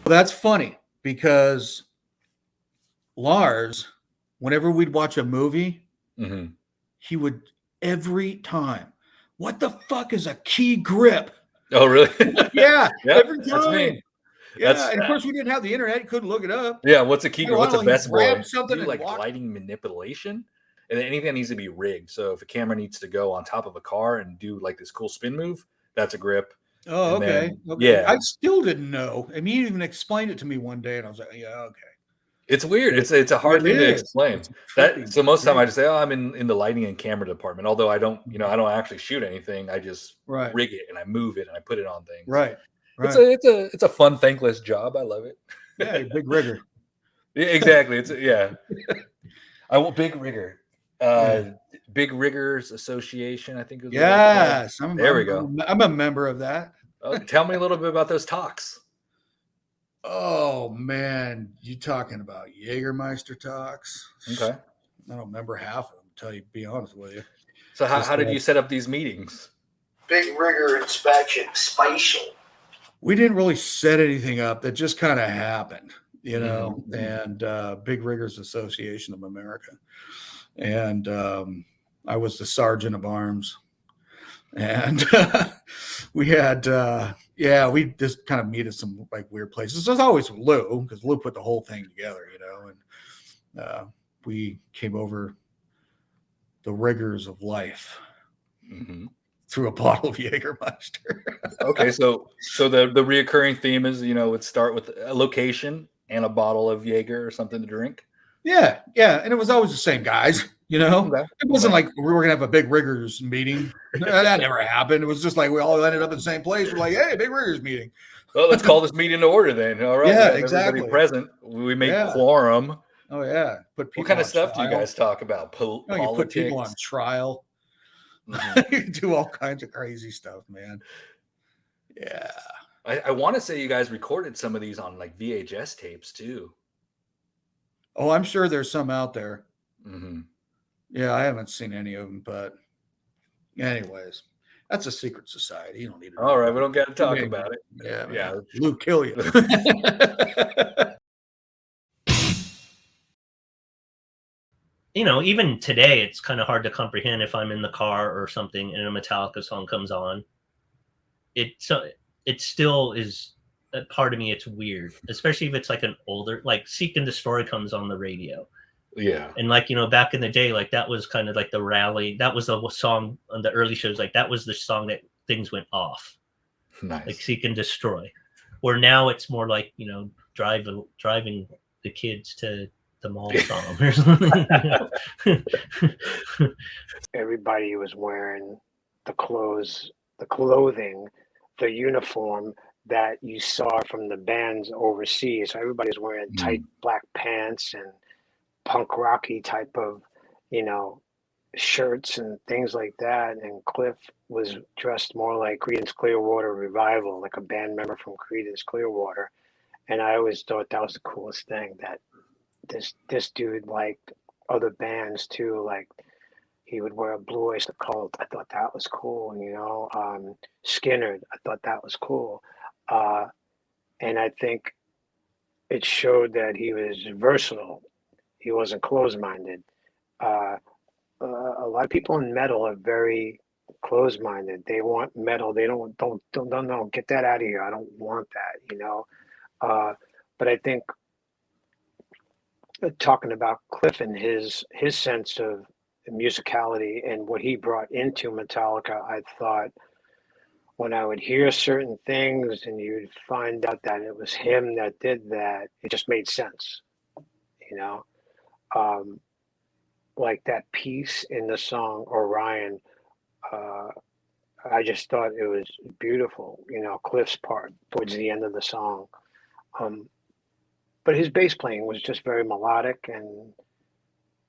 That's funny because Lars, whenever we'd watch a movie, he would every time, what the fuck is a key grip? Oh, really? Yeah, Yep, every that's me. time. Yeah, and of course we didn't have the internet; you couldn't look it up. Yeah, what's a key grip? What's a best boy? Something Do like gliding manipulation, and then anything that needs to be rigged. So if a camera needs to go on top of a car and do like this cool spin move, that's a grip. Oh, And okay. then, Okay. yeah. I still didn't know. I mean, he even explained it to me one day, and I was like, yeah, okay. It's weird. It's a hard thing to explain. So most of the time I just say, oh, I'm in the lighting and camera department. Although I don't actually shoot anything. I just rig it and I move it and I put it on things. Right. It's a fun, thankless job. I love it. Yeah, you're a big rigger. Yeah, exactly. I want big rigger. Big Riggers Association, I think. Yes, there we go. I'm a member of that. Tell me a little bit about those talks. Oh man, you talking about Jagermeister talks? Okay, I don't remember half of them. To be honest with you. So how did you set up these meetings? Big rigger inspection, spatial. We didn't really set anything up. That just kind of happened, and Big Riggers Association of America, and I was the sergeant of arms, and we had. We just kind of meet at some like weird places. There's always Lou, because Lou put the whole thing together, and we came over the rigors of life through a bottle of Jagermeister. Okay, so the reoccurring theme is, would start with a location and a bottle of Jaeger or something to drink. Yeah, and it was always the same guys. It wasn't like we were gonna have a big riggers meeting. That never happened. It was just like we all ended up in the same place. We're like, hey, big riggers meeting. Well, let's call this meeting to order then. All right. Yeah, exactly. Everybody present. We make quorum. Oh yeah. What kind of stuff do you guys talk about? Politics. You put people on trial. You do all kinds of crazy stuff, man. Yeah. I want to say you guys recorded some of these on like VHS tapes too. Oh, I'm sure there's some out there. Mm-hmm. Yeah, I haven't seen any of them, but anyways, that's a secret society. You don't need to. All right, we don't got to talk about it. Yeah. Luke, kill you. Even today, it's kind of hard to comprehend if I'm in the car or something and a Metallica song comes on. It still is a part of me. It's weird, especially if it's like an older, like Seek and Destroy comes on the radio. Yeah. And back in the day, like that was kind of like the rally. That was the song on the early shows. Like that was the song that things went off. Nice. Like Seek and Destroy. Where now it's more like, driving the kids to the mall song or something. Everybody was wearing the clothing, the uniform that you saw from the bands overseas. So everybody's wearing tight black pants and punk rocky type of, shirts and things like that. And Cliff was dressed more like Creedence Clearwater Revival, like a band member from Creedence Clearwater. And I always thought that was the coolest thing, that this dude liked other bands too. Like he would wear a Blue Oyster Cult. I thought that was cool. Skinner, I thought that was cool. And I think it showed that he was versatile. He wasn't closed-minded. A lot of people in metal are very closed-minded. They want metal. They don't, get that out of here. I don't want that, But I think talking about Cliff and his sense of musicality and what he brought into Metallica, I thought when I would hear certain things and you'd find out that it was him that did that, it just made sense, like that piece in the song Orion. I just thought it was beautiful, Cliff's part towards the end of the song. But his bass playing was just very melodic, and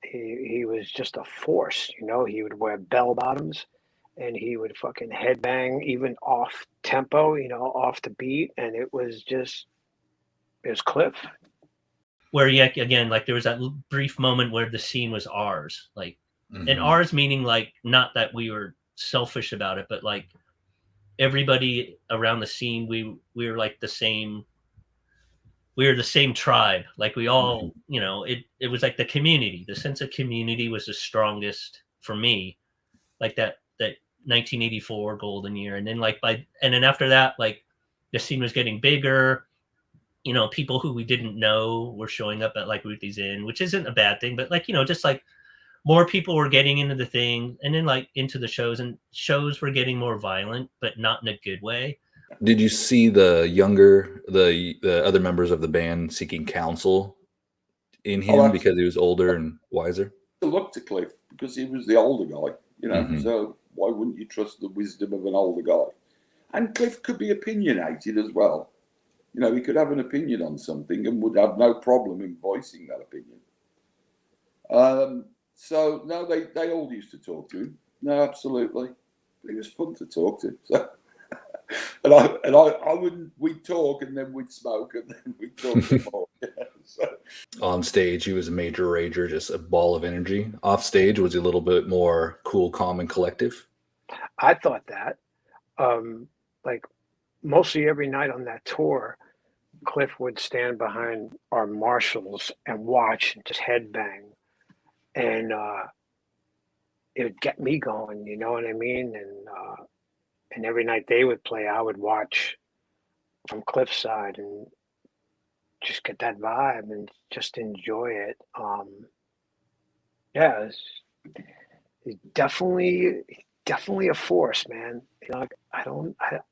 he was just a force, He would wear bell bottoms, and he would fucking headbang even off tempo, off the beat, and it was Cliff. Where again, like there was that brief moment where the scene was ours, like, and ours meaning like not that we were selfish about it, but like everybody around the scene, we were like the same. We were the same tribe. Like we all, you know, it was like the community. The sense of community was the strongest for me. Like that 1984 golden year, and then then after that, like the scene was getting bigger. You know, people who we didn't know were showing up at like Ruthie's Inn, which isn't a bad thing, but like, you know, just like more people were getting into the thing, and then like into the shows, and shows were getting more violent, but not in a good way. Did you see the other members of the band seeking counsel in him because he was older and wiser? To look to Cliff because he was the older guy, you know. So why wouldn't you trust the wisdom of an older guy? And Cliff could be opinionated as well. You know, he could have an opinion on something and would have no problem in voicing that opinion. So no, they all used to talk to him. No, absolutely, it was fun to talk to. So. And I wouldn't. We'd talk, and then we'd smoke, and then we'd talk some more. So. On stage, he was a major rager, just a ball of energy. Off stage, was he a little bit more cool, calm, and collective? I thought that. Like mostly every night on that tour, Cliff would stand behind our marshals and watch and just headbang, and it would get me going. You know what I mean? And every night they would play, I would watch from Cliff's side and just get that vibe and just enjoy it. Yeah, it's definitely a force, man. You know,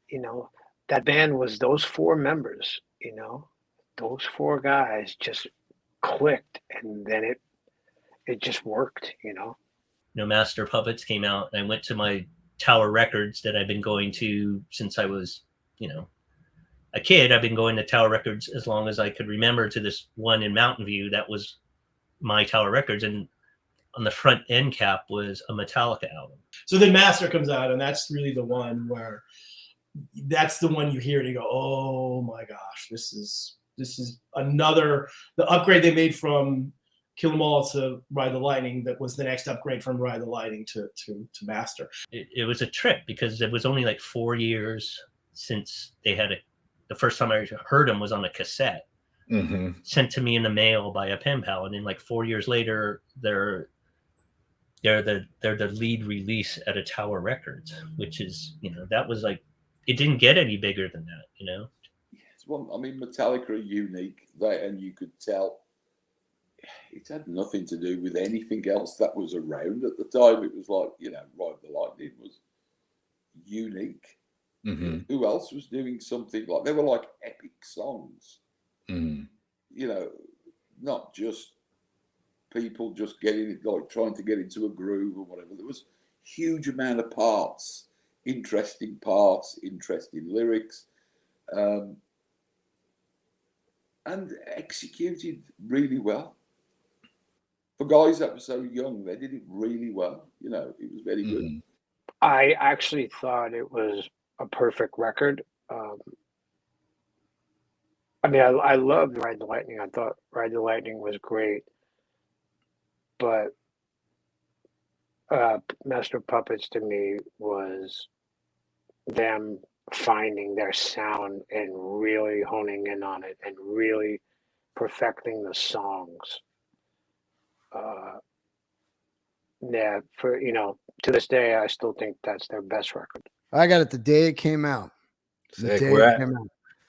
you know, that band was those four members. You know, those four guys just clicked, and then it just worked. You know. You know, Master Puppets came out, and I went to my Tower Records that I've been going to since I was, you know, a kid. I've been going to Tower Records as long as I could remember, to this one in Mountain View that was my Tower Records, and on the front end cap was a Metallica album. So then Master comes out, and that's really the one where that's the one you hear and you go, oh my gosh, this is another, the upgrade they made from Kill 'Em All to Ride the Lightning. That was the next upgrade from Ride the Lightning to Master. It was a trip because it was only like 4 years since they had the first time I heard them was on a cassette sent to me in the mail by a pen pal, and then like 4 years later they're the lead release at a Tower Records, which is, you know, that was like, it didn't get any bigger than that, you know. Yes, well, I mean, Metallica are unique, and you could tell it had nothing to do with anything else that was around at the time. It was like, you know, Ride the Lightning was unique. Who else was doing something like, they were like epic songs, you know, not just people just getting it, like trying to get into a groove or whatever. There was huge amount of parts, interesting lyrics, and executed really well. For guys that were so young, they did it really well. You know, it was very good. I actually thought it was a perfect record. I mean, I loved Ride the Lightning. I thought Ride the Lightning was great. But Master Puppets to me was them finding their sound and really honing in on it and really perfecting the songs. Yeah, for, you know, to this day, I still think that's their best record. I got it the day it came out. Sick. We're at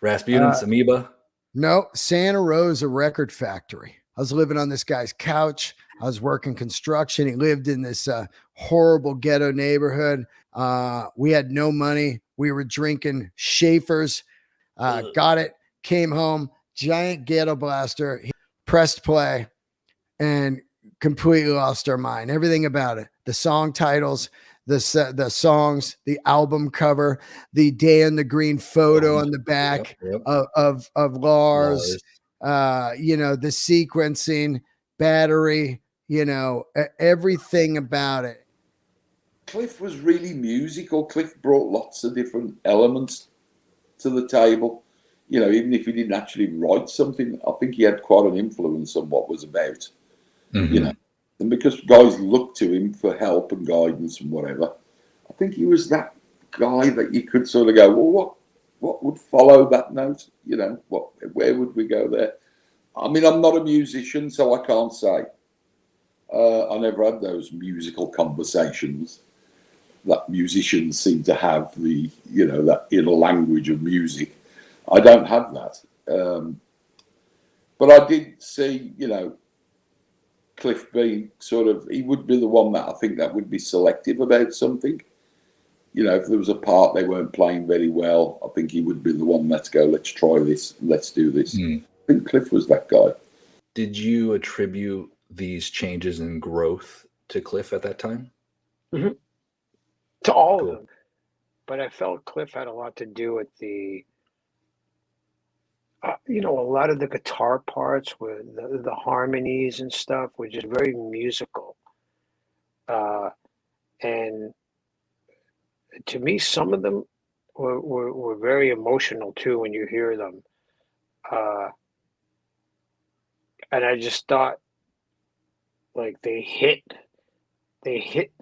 Rasputin's Amoeba. No, Santa Rosa Record Factory. I was living on this guy's couch. I was working construction. He lived in this horrible ghetto neighborhood. We had no money. We were drinking Schaefer's. Got it. Came home. Giant ghetto blaster. He pressed play and completely lost our mind. Everything about it. The song titles, the songs, the album cover, the Day in the Green photo on the back of Lars. You know, the sequencing, battery, you know, everything about it. Cliff was really musical. Cliff brought lots of different elements to the table. You know, even if he didn't actually write something, I think he had quite an influence on what was about. You know, and because guys looked to him for help and guidance and whatever, I think he was that guy that you could sort of go, well, what would follow that note? You know, where would we go there? I mean, I'm not a musician, so I can't say. I never had those musical conversations that musicians seem to have, that inner language of music. I don't have that. But I did see, Cliff being he would be the one that I think that would be selective about something. If there was a part they weren't playing very well, I think he would be the one, let's try this, let's do this. I think Cliff was that guy. Did you attribute these changes in growth to Cliff at that time? Mm-hmm. To all of them. But I felt Cliff had a lot to do with the, a lot of the guitar parts with the harmonies and stuff were just very musical. And to me, some of them were very emotional too when you hear them. And I just thought, like, they hit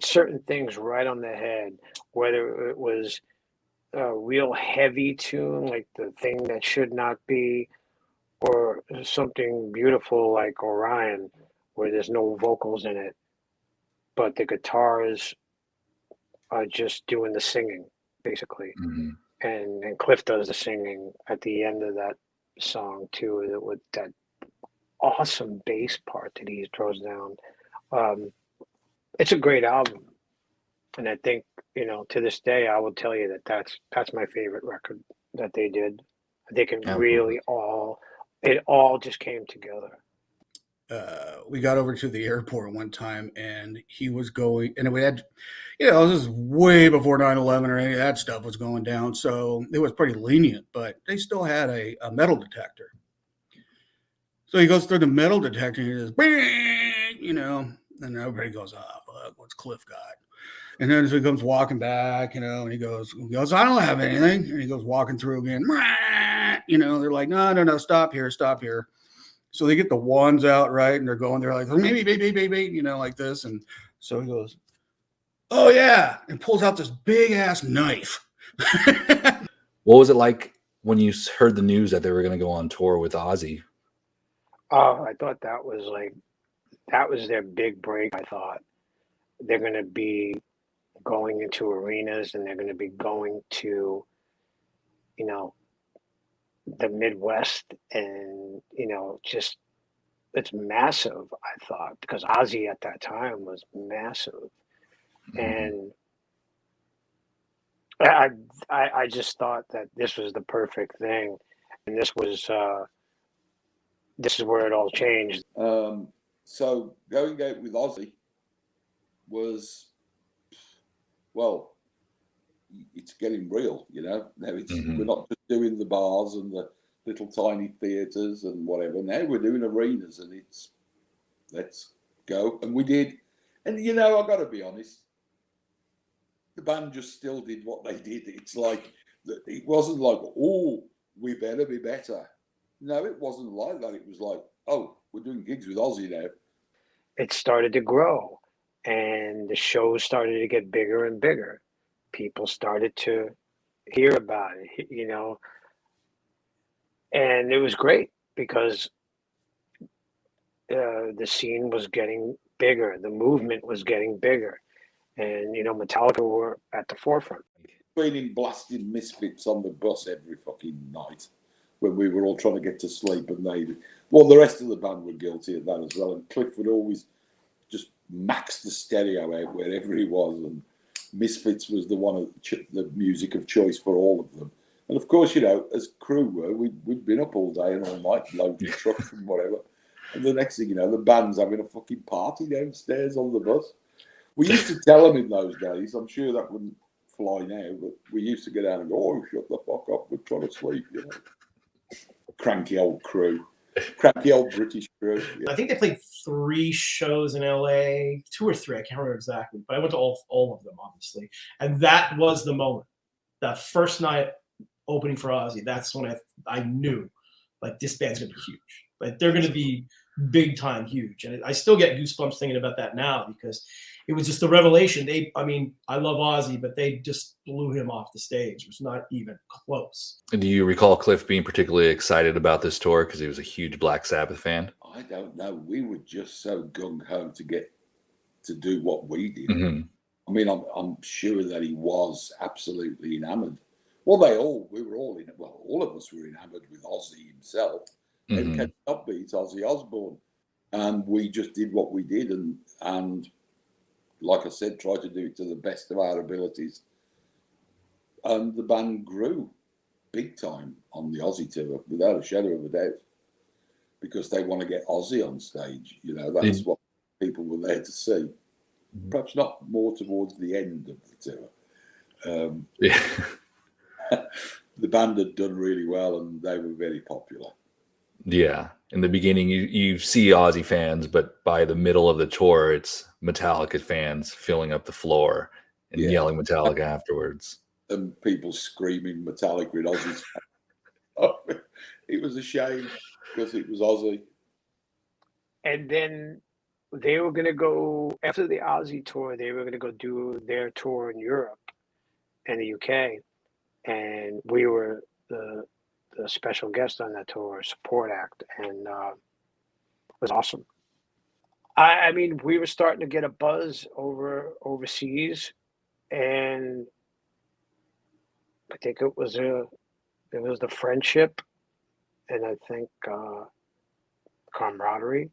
certain things right on the head, whether it was a real heavy tune like The Thing That Should Not Be, or something beautiful like Orion, where there's no vocals in it, but the guitars are just doing the singing, basically. Mm-hmm. And Cliff does the singing at the end of that song too, with that awesome bass part that he throws down. It's a great album, and I think, to this day I will tell you that's my favorite record that they did. I think it really all just came together. We got over to the airport one time, and he was going, and we had, this is way before 9/11 or any of that stuff was going down, so it was pretty lenient, but they still had a metal detector. So he goes through the metal detector, and he just, and everybody goes, fuck, what's Cliff got? And then as he comes walking back, and he goes, I don't have anything. And he goes walking through again. They're like, no, stop here. So they get the wands out, right? And they're like, maybe, like this. And so he goes, oh, yeah. And pulls out this big ass knife. What was it like when you heard the news that they were going to go on tour with Ozzy? Oh, I thought that was their big break. I thought they're going to be going into arenas, and they're going to be going to, the Midwest, and, just, it's massive, I thought, because Ozzy at that time was massive. And I just thought that this was the perfect thing. And this is where it all changed. So going out with Ozzy was, well, it's getting real, Now we're not just doing the bars and the little tiny theatres and whatever. Now we're doing arenas, and it's, let's go. And we did. And, I got to be honest, the band just still did what they did. It's like, it wasn't like, oh, we better be better. No, it wasn't like that. It was like, oh, we're doing gigs with Ozzy now. It started to grow, and the shows started to get bigger and bigger. People started to hear about it, and it was great because the scene was getting bigger, the movement was getting bigger, and Metallica were at the forefront. Being blasting Misfits on the bus every fucking night when we were all trying to get to sleep, and the rest of the band were guilty of that as well. And Cliff would always just max the stereo out wherever he was, and Misfits was the music of choice for all of them. And of course, as crew were, we'd been up all day and all night loading trucks and whatever. And the next thing you know, the band's having a fucking party downstairs on the bus. We used to tell them in those days, I'm sure that wouldn't fly now, but we used to go down and go, oh, shut the fuck up, we're trying to sleep, Cranky old crew. Cranky old British crew. Yeah. I think they played 3 shows in LA, 2 or 3, I can't remember exactly, but I went to all of them, obviously. And that was the moment. That first night opening for Ozzy, that's when I knew, like, this band's going to be huge. Like, they're going to be big time huge. And I still get goosebumps thinking about that now, because it was just a revelation. I love Ozzy, but they just blew him off the stage. It was not even close. And do you recall Cliff being particularly excited about this tour because he was a huge Black Sabbath fan? I don't know. We were just so gung ho to get to do what we did. Mm-hmm. I mean, I'm sure that he was absolutely enamored. Well, we were all all of us were enamored with Ozzy himself. Mm-hmm. Who can not beat Ozzy Osbourne? And we just did what we did, and like I said, tried to do it to the best of our abilities. And the band grew big time on the Ozzy tour, without a shadow of a doubt, because they want to get Ozzy on stage. You know, that's what people were there to see. Perhaps not more towards the end of the tour. The band had done really well, and they were very popular. Yeah. In the beginning, you see Ozzy fans, but by the middle of the tour, it's Metallica fans filling up the floor and yelling Metallica afterwards. And people screaming Metallica in Ozzy's. It was a shame because it was Ozzy. And then they were going to go, after the Ozzy tour, they were going to go do their tour in Europe and the UK. And we were the special guest on that tour, support act. And it was awesome. I mean, we were starting to get a buzz overseas. And I think it was the friendship, and I think camaraderie.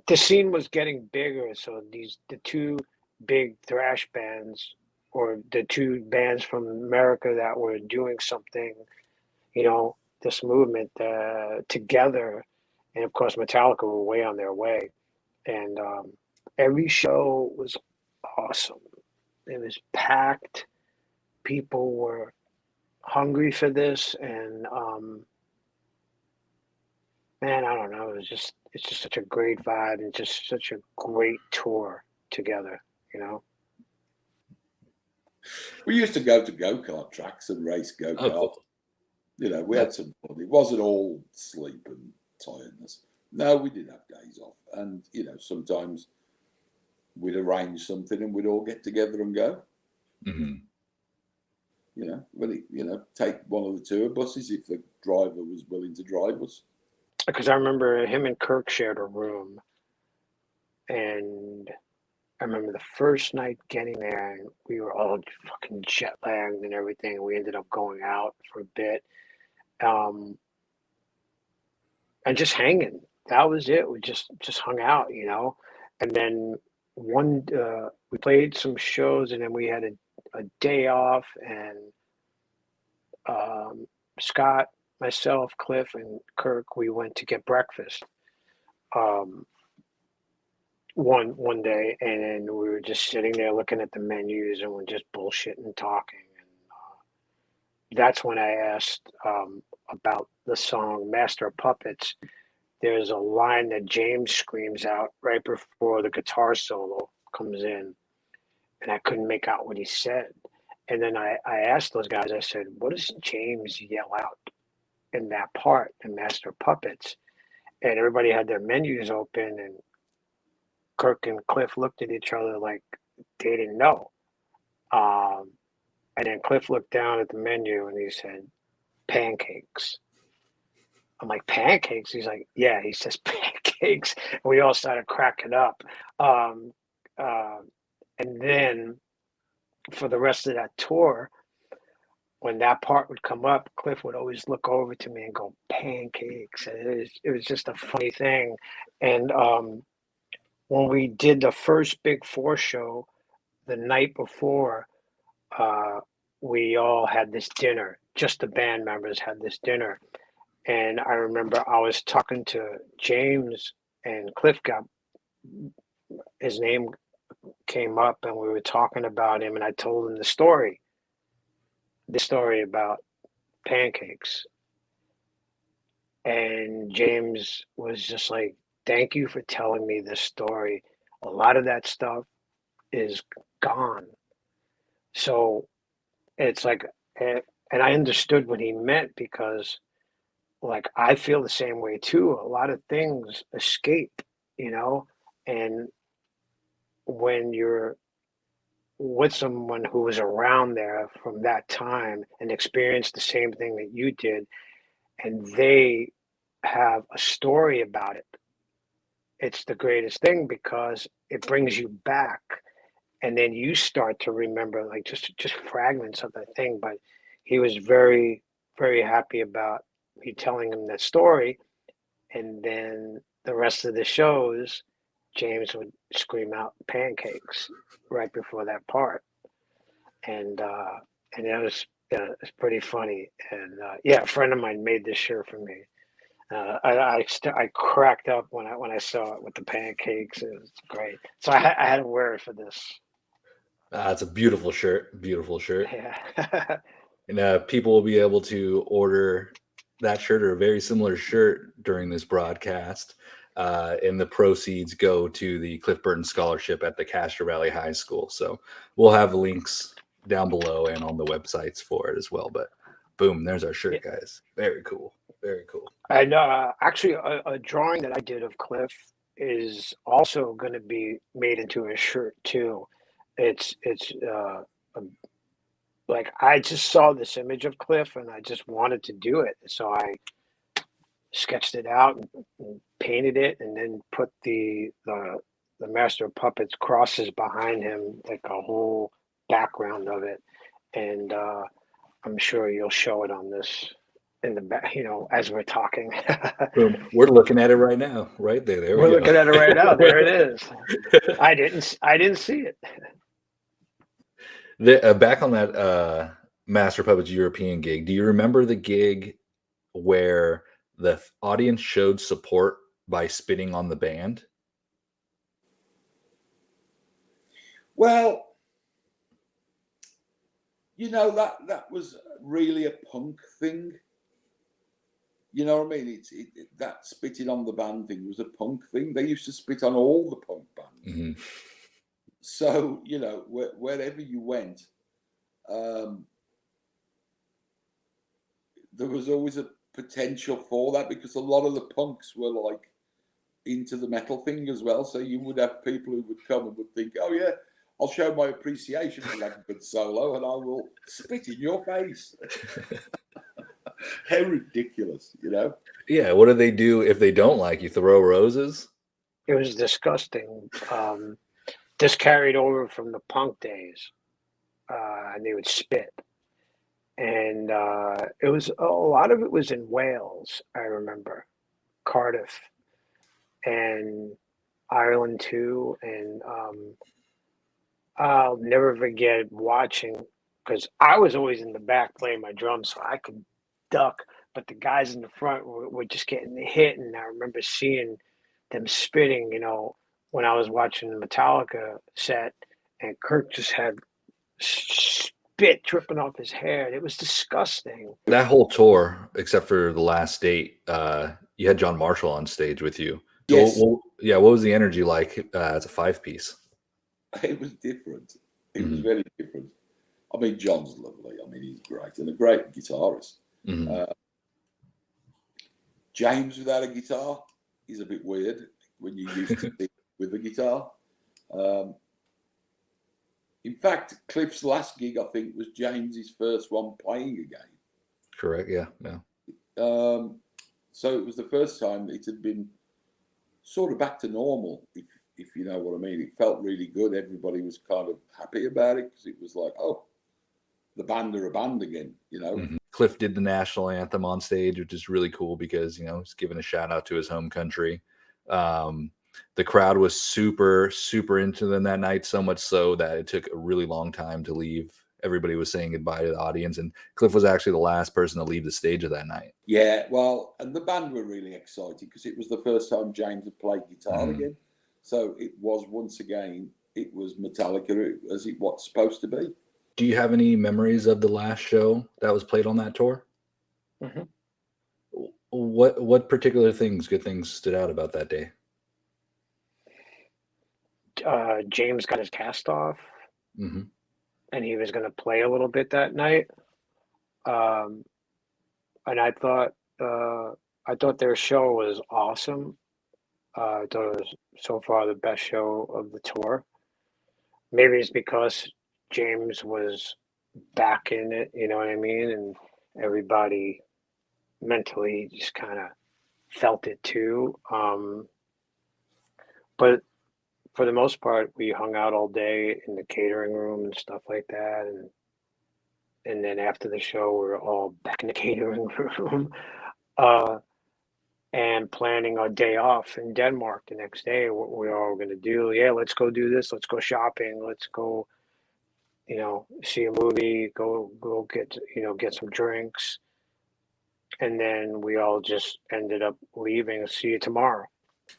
The scene was getting bigger, so the two big thrash bands, or the two bands from America that were doing something, this movement together, and of course Metallica were way on their way, and every show was awesome. It was packed. People were hungry for this, and man, I don't know. It's just such a great vibe and just such a great tour together. We used to go to go-kart tracks and race go-kart. Oh, cool. We had some fun. It wasn't all sleep and tiredness. No, we did have days off, and sometimes we'd arrange something and we'd all get together and go. Mm-hmm. Take one of the tour buses if the driver was willing to drive us. Because I remember him and Kirk shared a room, and I remember the first night getting there, and we were all fucking jet lagged and everything. We ended up going out for a bit, and just hanging. That was it. We just hung out, And then we played some shows, and then we had a day off, and Scott, myself, Cliff, and Kirk, we went to get breakfast one day, and then we were just sitting there looking at the menus, and we're just bullshitting and talking. And that's when I asked about the song Master of Puppets. There's a line that James screams out right before the guitar solo comes in, and I couldn't make out what he said. And then I asked those guys, I said, what does James yell out in that part in Master of Puppets? And everybody had their menus open, and Kirk and Cliff looked at each other like they didn't know. And then Cliff looked down at the menu and he said, pancakes. I'm like, pancakes? He's like, yeah, he says pancakes. And we all started cracking up. And then for the rest of that tour, when that part would come up, Cliff would always look over to me and go, pancakes. And it was just a funny thing. And when we did the first Big Four show, the night before, we all had this dinner. Just the band members had this dinner. And I remember I was talking to James, and Cliff his name came up, and we were talking about him, and I told him the story about pancakes. And James was just like, thank you for telling me this story. A lot of that stuff is gone. So it's like, and I understood what he meant, because like I feel the same way too. A lot of things escape, and when you're with someone who was around there from that time and experienced the same thing that you did, and they have a story about it, it's the greatest thing because it brings you back, and then you start to remember like just fragments of that thing. But he was very, very happy about me telling him that story. And then the rest of the shows, James would scream out pancakes right before that part, and it was it's pretty funny. And yeah, a friend of mine made this shirt for me. I cracked up when I saw it with the pancakes. It was great. So I had to wear it for this. It's a beautiful shirt. Beautiful shirt. Yeah. And people will be able to order that shirt or a very similar shirt during this broadcast. And the proceeds go to the Cliff Burton Scholarship at the Castro Valley High School. So we'll have links down below and on the websites for it as well. But boom, there's our shirt, guys. Very cool. Very cool. And actually, a drawing that I did of Cliff is also going to be made into a shirt too. It's like I just saw this image of Cliff and I just wanted to do it, so I sketched it out and painted it, and then put the Master of Puppets crosses behind him, like a whole background of it, and I'm sure you'll show it on this in the back, as we're talking. Boom. We're looking at it right now, right there. There we We're go. looking at it right now. There it is. I didn't see it. Back on that Master Puppets European gig, do you remember the gig where the audience showed support by spitting on the band? Well, that was really a punk thing. You know what I mean? That spitting on the band thing was a punk thing. They used to spit on all the punk bands. Mm-hmm. So, wherever you went, there was always a potential for that, because a lot of the punks were like into the metal thing as well. So you would have people who would come and would think, oh yeah, I'll show my appreciation for that good solo and I will spit in your face. How ridiculous, Yeah, what do they do if they don't like you? Throw roses? It was disgusting. This carried over from the punk days, and they would spit. And it was a lot of it was in Wales, I remember, Cardiff, and Ireland too. And I'll never forget watching, because I was always in the back playing my drums, so I could duck, but the guys in the front were just getting hit. And I remember seeing them spitting, when I was watching the Metallica set, and Kirk just had spit dripping off his hair. It was disgusting. That whole tour, except for the last date, you had John Marshall on stage with you. Yes. What was the energy like as a 5-piece? It was different. It was very different. I mean, John's lovely. I mean, he's great and a great guitarist. Mm-hmm. James without a guitar is a bit weird when you used to sing with a guitar. In fact, Cliff's last gig, I think, was James's first one playing again. Correct. Yeah. So it was the first time it had been sort of back to normal, if you know what I mean. It felt really good. Everybody was kind of happy about it, because it was like, oh, the band are a band again, Mm-hmm. Cliff did the national anthem on stage, which is really cool because, he's giving a shout out to his home country. The crowd was super, super into them that night, so much so that it took a really long time to leave. Everybody was saying goodbye to the audience, and Cliff was actually the last person to leave the stage of that night. Yeah, well, and the band were really excited because it was the first time James had played guitar again. So it was, once again, it was Metallica as it was supposed to be. Do you have any memories of the last show that was played on that tour? Mm-hmm. What particular good things stood out about that day? James got his cast off, mm-hmm. and he was going to play a little bit that night. And I thought their show was awesome. I thought it was so far the best show of the tour. maybe it's because James was back in it, you know what I mean? And everybody mentally just kind of felt it too. But for the most part, we hung out all day in the catering room and stuff like that. And then after the show, we were all back in the catering room and planning our day off in Denmark the next day. What we're all going to do. Yeah, let's go do this. Let's go shopping. Let's go, see a movie, go get, get some drinks. And then we all just ended up leaving. See you tomorrow.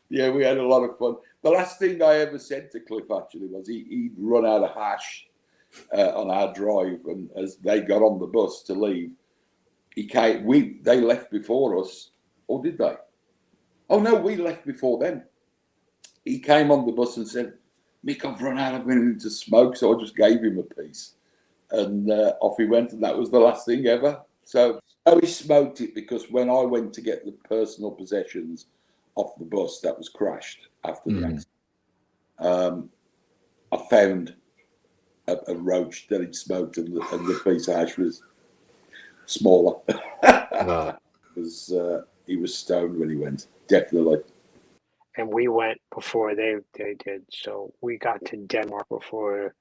Yeah, we had a lot of fun. The last thing I ever said to Cliff actually was he'd run out of hash on our drive, and as they got on the bus to leave, they left before us, or did they? Oh no, we left before them. He came on the bus and said, "Mick, I've run out of anything to smoke," so I just gave him a piece, and off he went, and that was the last thing ever. So he smoked it because when I went to get the personal possessions off the bus that was crashed after the accident, I found a roach that he'd smoked, and the piece of hash was smaller. He was stoned when he went, definitely. And we went before they did, so we got to Denmark before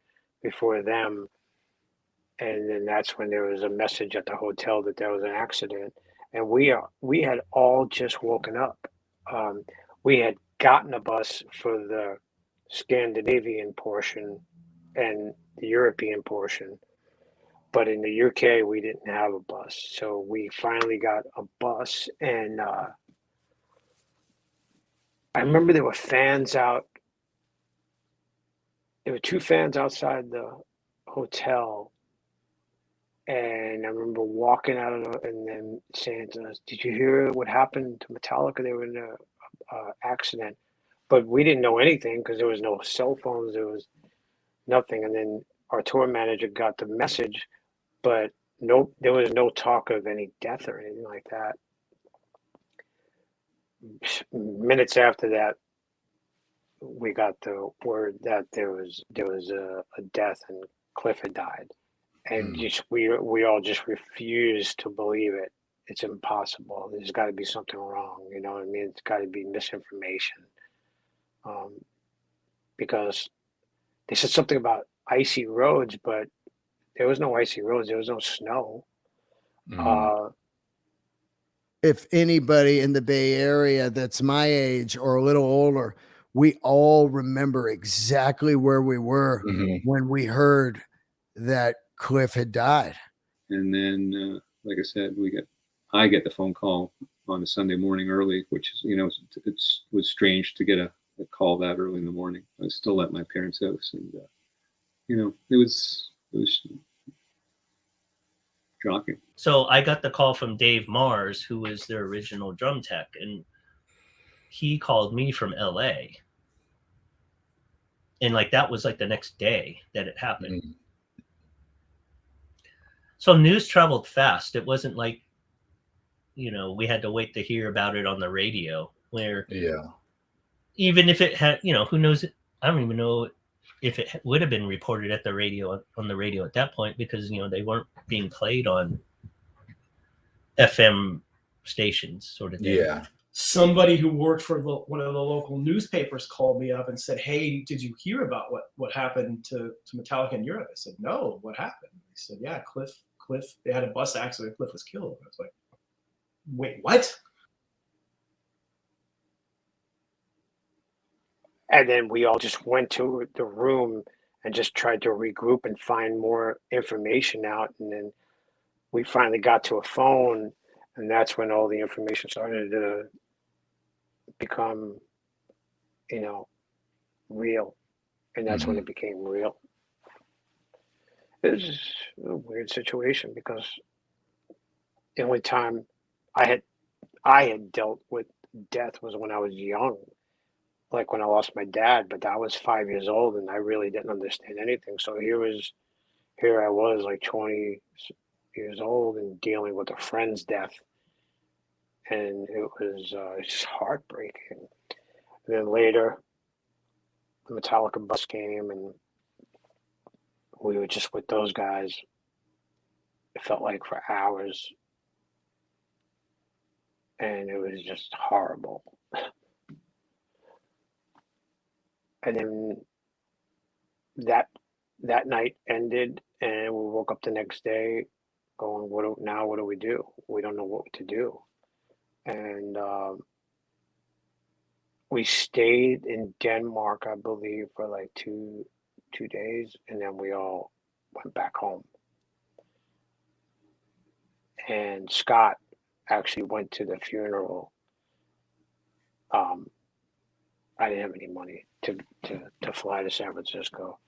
them. And then that's when there was a message at the hotel that there was an accident, and we had all just woken up. We had gotten a bus for the Scandinavian portion and the European portion, but in the UK we didn't have a bus, so we finally got a bus. And I remember there were fans out. There were 2 fans outside the hotel. And I remember walking out of and then saying to us, "Did you hear what happened to Metallica? They were in a accident." But we didn't know anything because there was no cell phones. There was nothing. And then our tour manager got the message, but nope, there was no talk of any death or anything like that. Minutes after that, we got the word that there was a death and Cliff had died. And just we all just refused to believe it. It's impossible. There's got to be something wrong. You know what I mean? It's got to be misinformation. Because they said something about icy roads, but there was no icy roads. There was no snow. If anybody in the Bay Area that's my age or a little older, we all remember exactly where we were when we heard that Cliff had died. And then, like I said, I get the phone call on a Sunday morning early, which is, it was strange to get a call that early in the morning. I was still at my parents' house, and it was shocking. So I got the call from Dave Mars, who was their original drum tech, and he called me from LA. And that was the next day that it happened. So news traveled fast. It wasn't like, we had to wait to hear about it on the radio, where even if it had, who knows, I don't even know if it would have been reported at the radio, on the radio at that point, because, they weren't being played on FM stations sort of thing. Yeah. Somebody who worked for one of the local newspapers called me up and said, "Hey, did you hear about what happened to Metallica in Europe?" I said, "No, what happened?" They said, "Yeah, Cliff, they had a bus accident. Cliff was killed." I was like, "Wait, what?" And then we all just went to the room and just tried to regroup and find more information out. And then we finally got to a phone, and that's when all the information started to become, real. And that's when it became real. It was just a weird situation because the only time I had dealt with death was when I was young, like when I lost my dad, but I was 5 years old and I really didn't understand anything. So here I was like 20 years old and dealing with a friend's death, and it was just heartbreaking. And then later, the Metallica bus came, and we were just with those guys. It felt like for hours, and it was just horrible. And then that night ended, and we woke up the next day going, what do we do? We don't know what to do. And we stayed in Denmark, I believe, for like two days, and then we all went back home. And Scott actually went to the funeral. I didn't have any money to fly to San Francisco.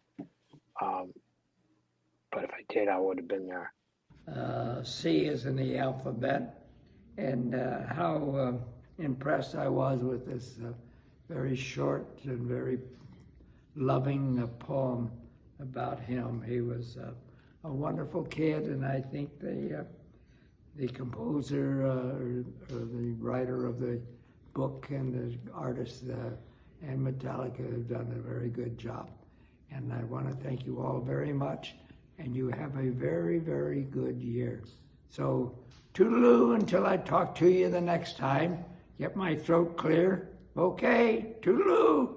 But if I did, I would have been there. C is in the alphabet, and how impressed I was with this very short and very loving poem about him. He was a wonderful kid, and I think the composer or the writer of the book and the artist and Metallica have done a very good job. And I want to thank you all very much, and you have a very, very good year. So toodaloo until I talk to you the next time. Get my throat clear. Okay, toodaloo.